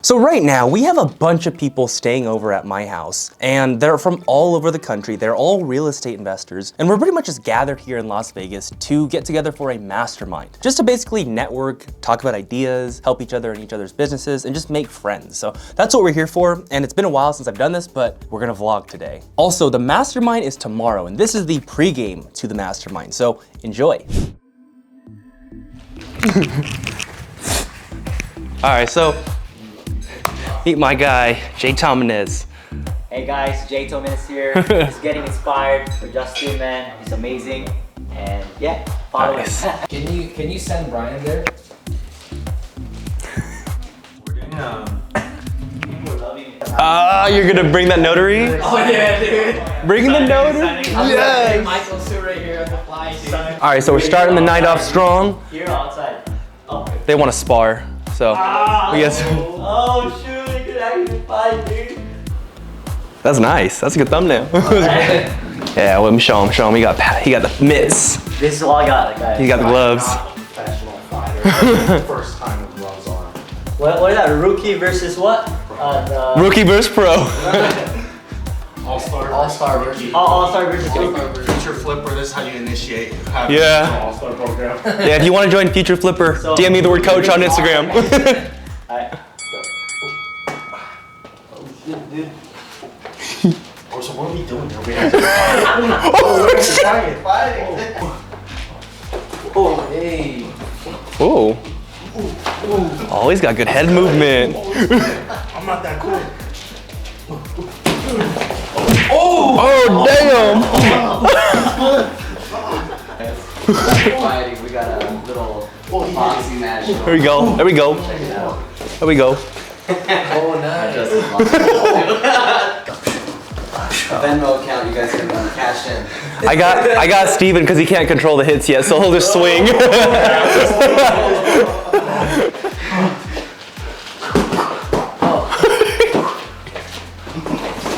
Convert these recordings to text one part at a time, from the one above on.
So right now, we have a bunch of people staying over at my house, and they're from all over the country. They're all real estate investors, and we're pretty much just gathered here in Las Vegas to get together for a mastermind. Just to basically network, talk about ideas, help each other in each other's businesses, and just make friends. So that's what we're here for, and it's been a while since I've done this, but we're gonna vlog today. Also, the mastermind is tomorrow, and this is the pregame to the mastermind, so enjoy. All right, so meet my guy, Jay Tominez. Hey guys, Jay Tominez here. He's getting inspired for Justin, man. He's amazing. And yeah, follow him. Can you send Brian there? We're doing You're gonna bring that notary? Oh yeah, dude. Bring the notary? Yes. Michael Sue right here on the fly, dude. All right, so we're starting the night off strong. here or outside? Oh. They want to spar, so we guess. Oh shoot, they could actually fight, dude. That's nice. That's a good thumbnail. Yeah, let me show him. Show him. He got the mitts. This is all I got, guys. He got the gloves. Professional fighter. First time with gloves on. What is that? Rookie versus what? Rookie versus pro. All-star versus. All-star versus rookie. Future Flipper, this is how you initiate. Yeah. All-star program. Yeah, if you want to join Future Flipper, DM me the word coach on Instagram. Alright. Oh, so what are we doing here? We have to fighting. Oh, hey. Oh. Oh, he's got good head movement. I'm not that good. Oh, damn. Fighting. We got a little boxing match. Here we go. There we go. There we go. Oh, nice. Venmo account, you guys can cash in. I got Steven because he can't control the hits yet, so he'll just swing.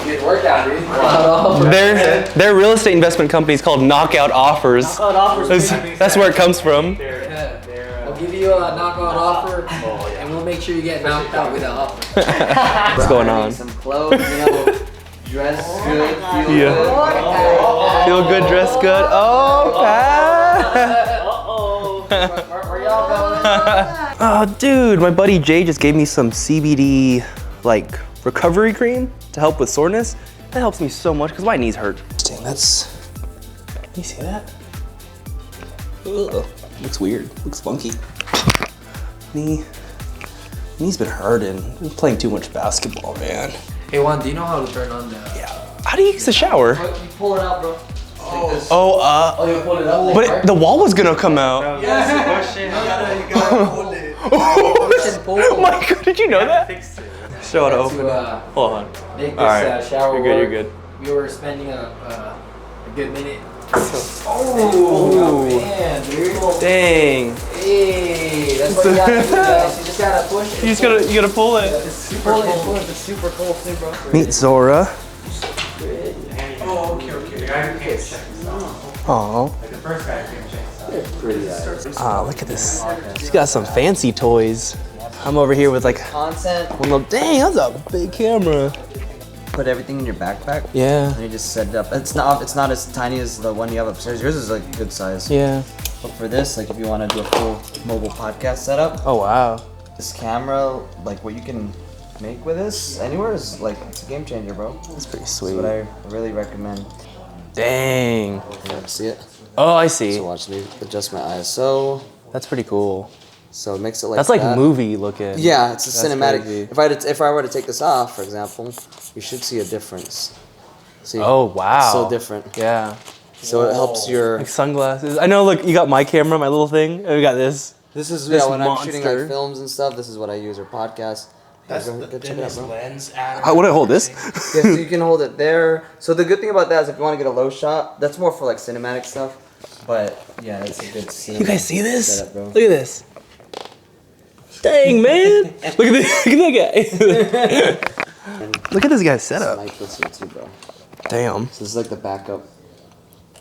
Good workout, dude. Their real estate investment company is called Knockout Offers. That's where it comes from. I'll give you a knockout offer, and we'll make sure you get knocked out with an offer. What's going on? Some clothes, dress good, feel Yeah. good. Feel good, dress good. Oh, Pat. Where y'all going? Oh, dude, my buddy Jay just gave me some CBD like recovery cream to help with soreness. That helps me so much because my knees hurt. Dang, that's. Can you see that? Ugh. Looks weird. Looks funky. Knee's been hurting. Been playing too much basketball, man. Hey Juan, do you know how to turn on the... Yeah. How do you use the shower? You pull it out, bro. Oh, Oh, you pull it up. but the wall was gonna come out. Yes, question. You gotta hold it. Push and pull. Oh my god, did you know that? Show it open. Hold on. Make this Alright. shower You're good, work. you're good. We were spending a good minute. Oh, man, dude. dang. Hey, that's what you gotta do, guys. You just gotta push it. You gotta pull it. It's super cold. It's super cold too, bro. Meet Zora. Oh, okay. The guy who came to check this out. Aw. Like the first guy who came to check this out. Pretty Ah, look at this. She's got some fancy toys. I'm over here with like Content, one little, dang, that's a big camera. put everything in your backpack Yeah, and you just set it up. It's not as tiny as the one you have upstairs. Yours is like good size. yeah. But for this, like if you want to do a full mobile podcast setup, Oh, wow. this camera, like what you can make with this anywhere is like, it's a game changer, bro. That's pretty That's sweet. what I really recommend. Dang. Yeah, see it? Oh, I see. So watch me adjust my ISO. That's pretty cool. So it makes it like That's like that. movie looking. Yeah, it's a That's cinematic. crazy. If I were to take this off, for example, you should see a difference. See? Oh, wow. So different. Yeah. So it helps your. Like sunglasses. I know, look, you got my camera, my little thing, and we got this. This is This when I'm shooting monster. like films and stuff. This is what I use or podcasts. That's Go the check it out, thinnest bro. lens add. How would I hold this? Yeah, so you can hold it there. So the good thing about that is if you want to get a low shot, that's more for like cinematic stuff. But yeah, it's a good cinematic You guys see this? setup, bro. Look at this. Dang, man. Look at this. Look at that guy. Look at this guy's setup. Mic this here too, bro. Damn. So this is like the backup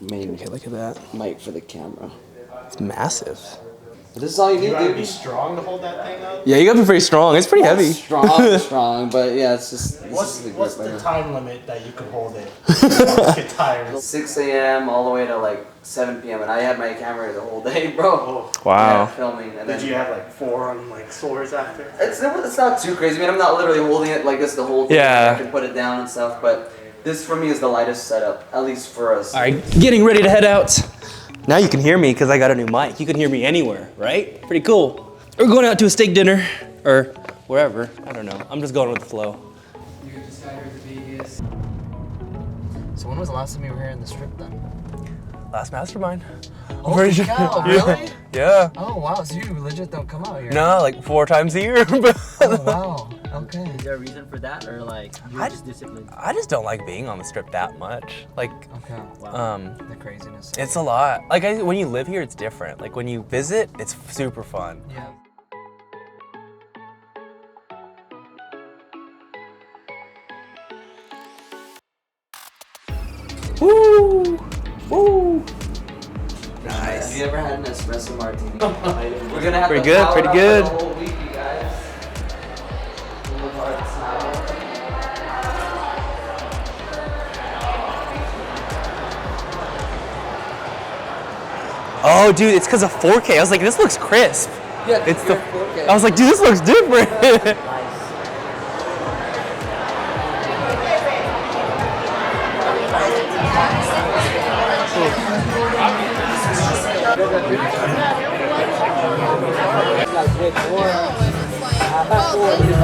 main Okay, look at that. mic for the camera. It's massive. This is all you You need, gotta be dude. strong to hold that thing up. Yeah, you gotta be pretty strong. It's pretty heavy. Strong, but yeah, it's just. What's the time limit that you can hold it? Get tired. 6 a.m. all the way to like 7 p.m. and I had my camera the whole day, bro. Wow. Yeah, filming. And Did then you have like forearm like sores after? it's not too crazy. I mean, I'm not literally holding it like this the whole time. Yeah. I can put it down and stuff, but this for me is the lightest setup, at least for us. All right, getting ready to head out. Now you can hear me because I got a new mic. You can hear me anywhere, right? Pretty cool. We're going out to a steak dinner or wherever. I don't know. I'm just going with the flow. You just got here to Vegas. So when was the last time you were here in the strip then? Last Mastermind. Holy cow, really? Yeah. Oh wow, so you legit don't come out here? No, like 4 times a year. Oh wow, okay. Is there a reason for that, or like you're just disciplined? I just don't like being on the strip that much. Like, Okay. the craziness. it's a lot. Like, when you live here, it's different. Like, when you visit, it's super fun. Yeah. Woo! Woo! Nice. Have you ever had an espresso martini? We're gonna have Pretty to good, power pretty up good. for the whole week, you guys. We'll work hard tonight. Oh, dude, it's because of 4K. I was like, this looks crisp. Yeah, It's the. 4K. I was like, dude, this looks different.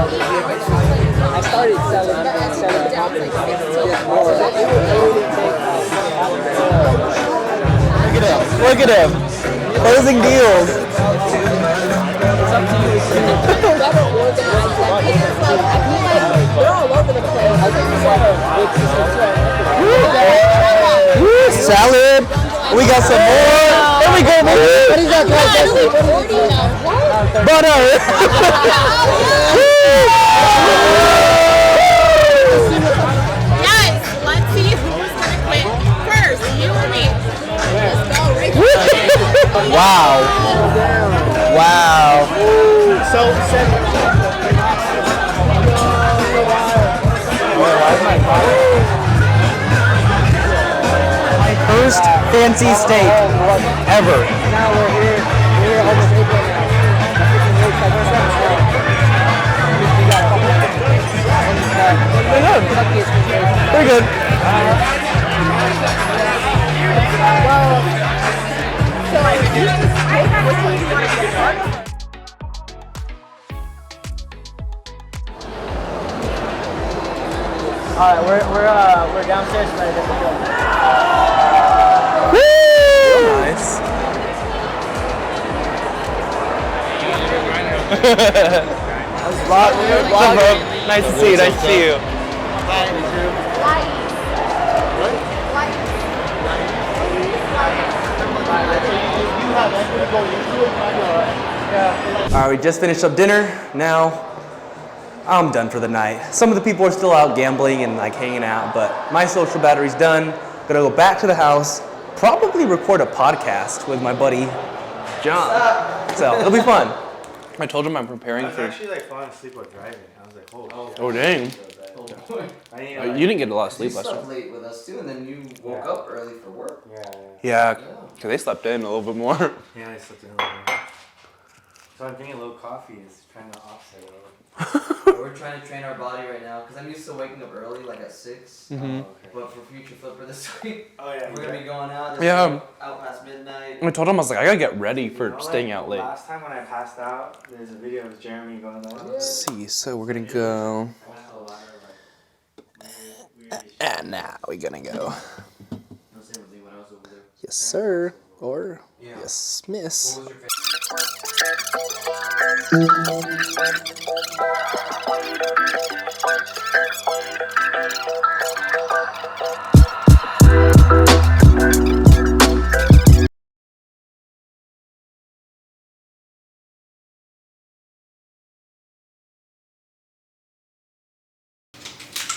I started selling Look at him. Closing deals. We're all over the place. Woo, salad. We got some more. There we go, baby. What is that, guys? Guys, let's see who's gonna quit first, you or me. Let's go, right? Wow. Wow. First fancy steak ever. Now we're here almost April now. Pretty good. Alright, we're downstairs ready to go. Nice. Nice to see you. Nice to see you. All right, we just finished up dinner. Now I'm done for the night. Some of the people are still out gambling and like hanging out, but my social battery's done. Gonna go back to the house, probably record a podcast with my buddy John. So it'll be fun. I told him I'm preparing I was for. actually like falling asleep while driving. I was like, oh. Oh dang! I need, You didn't get a lot of You sleep last slept night. late with us too, and then you woke up early for work. Yeah, because they slept in a little bit more. Yeah, I slept in a little bit. So I'm drinking a little coffee. It's trying to offset a little. We're trying to train our body right now, because I'm used to waking up early, like at 6. Mhm. But for Future Flipper this week, Oh yeah. we're gonna be going out. Yeah. Out past midnight. I told him I was like, I gotta get ready for You know, staying like, out late. Last time when I passed out, there's a video of Jeremy going like. Let's see, so we're gonna go. And now we're gonna go. Yes, sir. Or yes, miss. What was your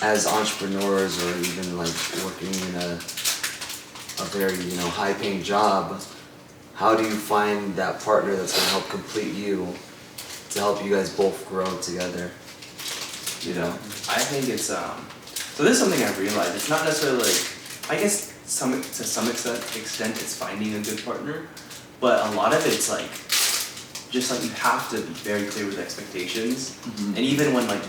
As entrepreneurs, or even like working in a very high-paying job, how do you find that partner that's gonna help complete you, to help you guys both grow together? You know? I think it's so this is something I've realized. It's not necessarily like, I guess to some extent it's finding a good partner, but a lot of it's like just like you have to be very clear with expectations. And even when like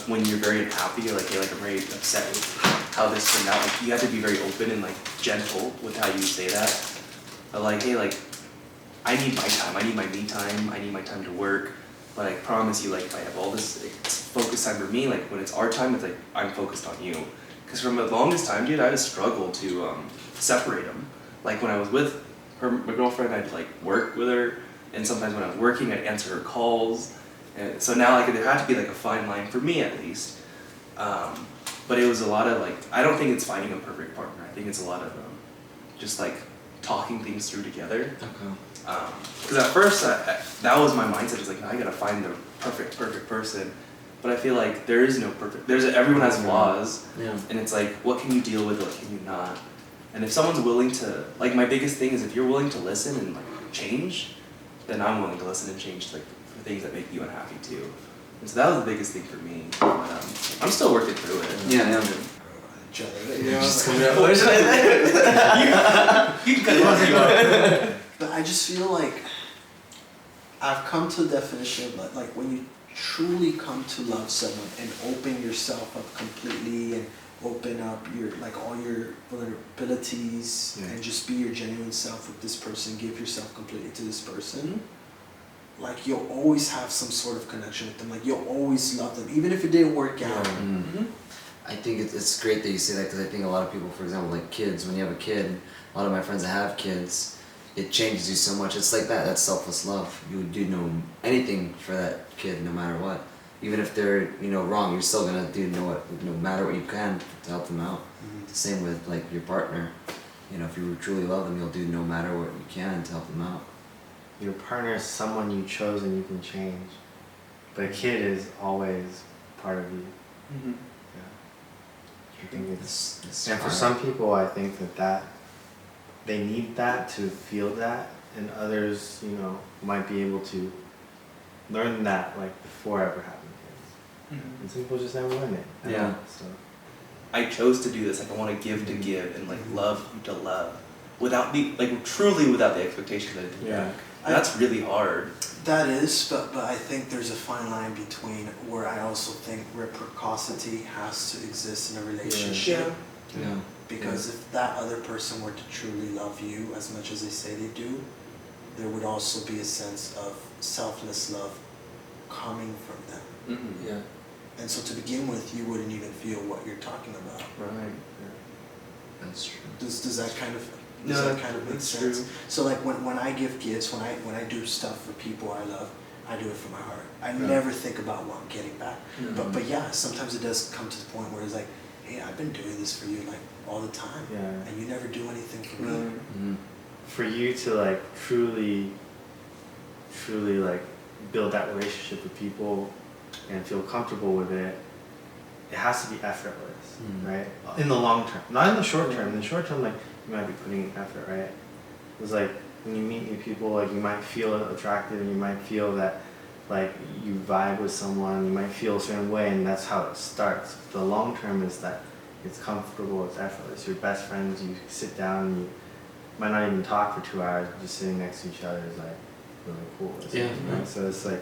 when you're very unhappy, you're like, hey, like I'm very upset with how this turned out, like you have to be very open and like gentle with how you say that. But like, hey, like I need my time, I need my me time, I need my time to work. But I promise you, like if I have all this focus time for me, like when it's our time, it's like I'm focused on you. Because from the longest time, dude, I would struggle to separate them. Like when I was with my girlfriend, I'd like work with her, and sometimes when I was working, I'd answer her calls. And so now like there had to be like a fine line for me at least. But it was a lot of like, I don't think it's finding a perfect partner. I think it's a lot of just like talking things through together. Okay. Because at first, that was my mindset. It's like, no, I gotta find the perfect person. But I feel like there is no perfect. Everyone has flaws, and it's like, what can you deal with, what can you not? And if someone's willing to, like, my biggest thing is if you're willing to listen and like change, then I'm willing to listen and change, like for things that make you unhappy too. And so that was the biggest thing for me. But, I'm still working through it. Yeah. Each other, you know? Just coming out. You can cut it. But I just feel like I've come to the definition of like when you truly come to love someone and open yourself up completely and open up your like all your vulnerabilities and just be your genuine self with this person, give yourself completely to this person, like you'll always have some sort of connection with them, like you'll always love them even if it didn't work out. I think it's great that you say that, because I think a lot of people, for example, like kids, when you have a kid, a lot of my friends that have kids, it changes you so much. It's like that's selfless love. You would do anything for that kid no matter what. Even if they're wrong, you're still gonna do no matter what you can to help them out. The same with like your partner. If you truly love them, you'll do no matter what you can to help them out. Your partner is someone you chose and you can change. But a kid is always part of you. I think it's and for some people, I think that they need that to feel that, and others, might be able to learn that like before ever having kids. And some people just never learn it. So I chose to do this. Like I want to give and like love to love, without truly without the expectation that it back. That's really hard. That is, but I think there's a fine line between where I also think reciprocity has to exist in a relationship. Because if that other person were to truly love you as much as they say they do, there would also be a sense of selfless love coming from them. And so to begin with, you wouldn't even feel what you're talking about. Right. That's true. Does that kind of make sense? True. So like when I give gifts, when I do stuff for people I love, I do it from my heart. I never think about what I'm getting back. But yeah, sometimes it does come to the point where it's like, hey, I've been doing this for you like all the time, and you never do anything for me. For you to like truly like build that relationship with people and feel comfortable with it, it has to be effortless, right? In the long term, not in the short term. In the short term, like you might be putting in effort, right? It's like when you meet new people, like you might feel attracted, and you might feel that like you vibe with someone, you might feel a certain way, and that's how it starts. The long term is that it's comfortable, it's effortless. You're best friends, you sit down, you might not even talk for 2 hours, just sitting next to each other is like really cool. Right? So it's like,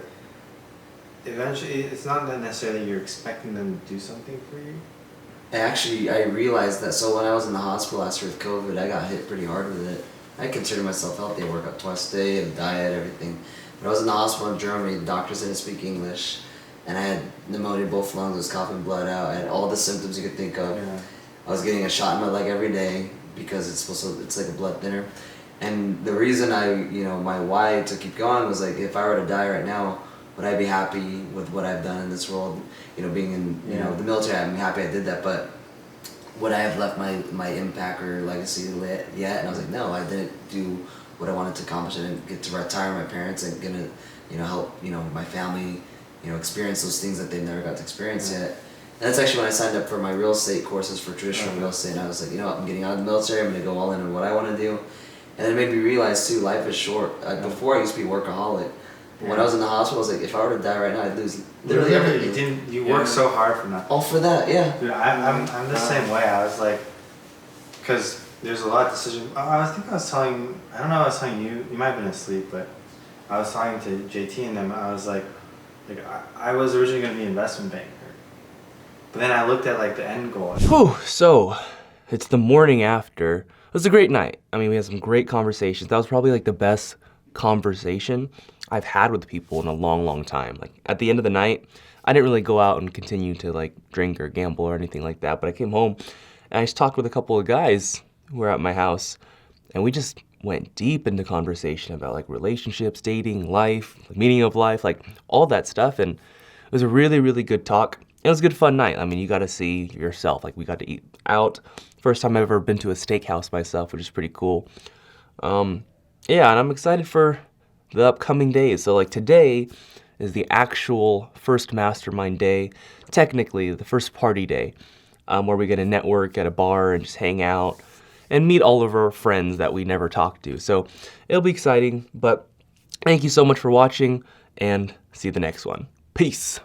eventually, it's not that necessarily you're expecting them to do something for you. I realized that. So when I was in the hospital last year with COVID, I got hit pretty hard with it. I consider myself healthy. I work out twice a day, have a diet, everything. But I was in the hospital in Germany, the doctors didn't speak English, and I had pneumonia in both lungs, I was coughing blood out, I had all the symptoms you could think of. I was getting a shot in my leg every day because it's like a blood thinner. And the reason my why to keep going was like, if I were to die right now, would I be happy with what I've done in this world? Being in the military, I'm happy I did that, but would I have left my impact or legacy yet? And I was like, no, I didn't do what I wanted to accomplish. I didn't get to retire my parents and gonna help my family experience those things that they've never got to experience yet. And that's actually when I signed up for my real estate courses for traditional real estate. And I was like, I'm getting out of the military, I'm gonna go all in on what I want to do. And it made me realize too, life is short. Before I used to be a workaholic. But when I was in the hospital, I was like, if I were to die right now, I'd lose literally everything. You worked so hard for nothing. All for that, yeah. Dude, I'm the same way. I was like, because there's a lot of decisions. I was telling, I don't know, I was telling you, you might have been asleep, but I was talking to JT and them. I was like I was originally going to be an investment banker, but then I looked at like the end goal. Whew, so it's the morning after. It was a great night. I mean, we had some great conversations. That was probably like the best conversation I've had with people in a long, long time. Like at the end of the night, I didn't really go out and continue to like drink or gamble or anything like that, but I came home and I just talked with a couple of guys who were at my house, and we just went deep into conversation about like relationships, dating, life, the meaning of life, like all that stuff. And it was a really, really good talk. It was a good fun night. I mean, you got to see yourself. Like we got to eat out. First time I've ever been to a steakhouse myself, which is pretty cool. Yeah, and I'm excited for the upcoming days. So like today is the actual first mastermind day, technically the first party day, where we get to network at a bar and just hang out and meet all of our friends that we never talked to. So it'll be exciting, but thank you so much for watching and see you the next one. Peace.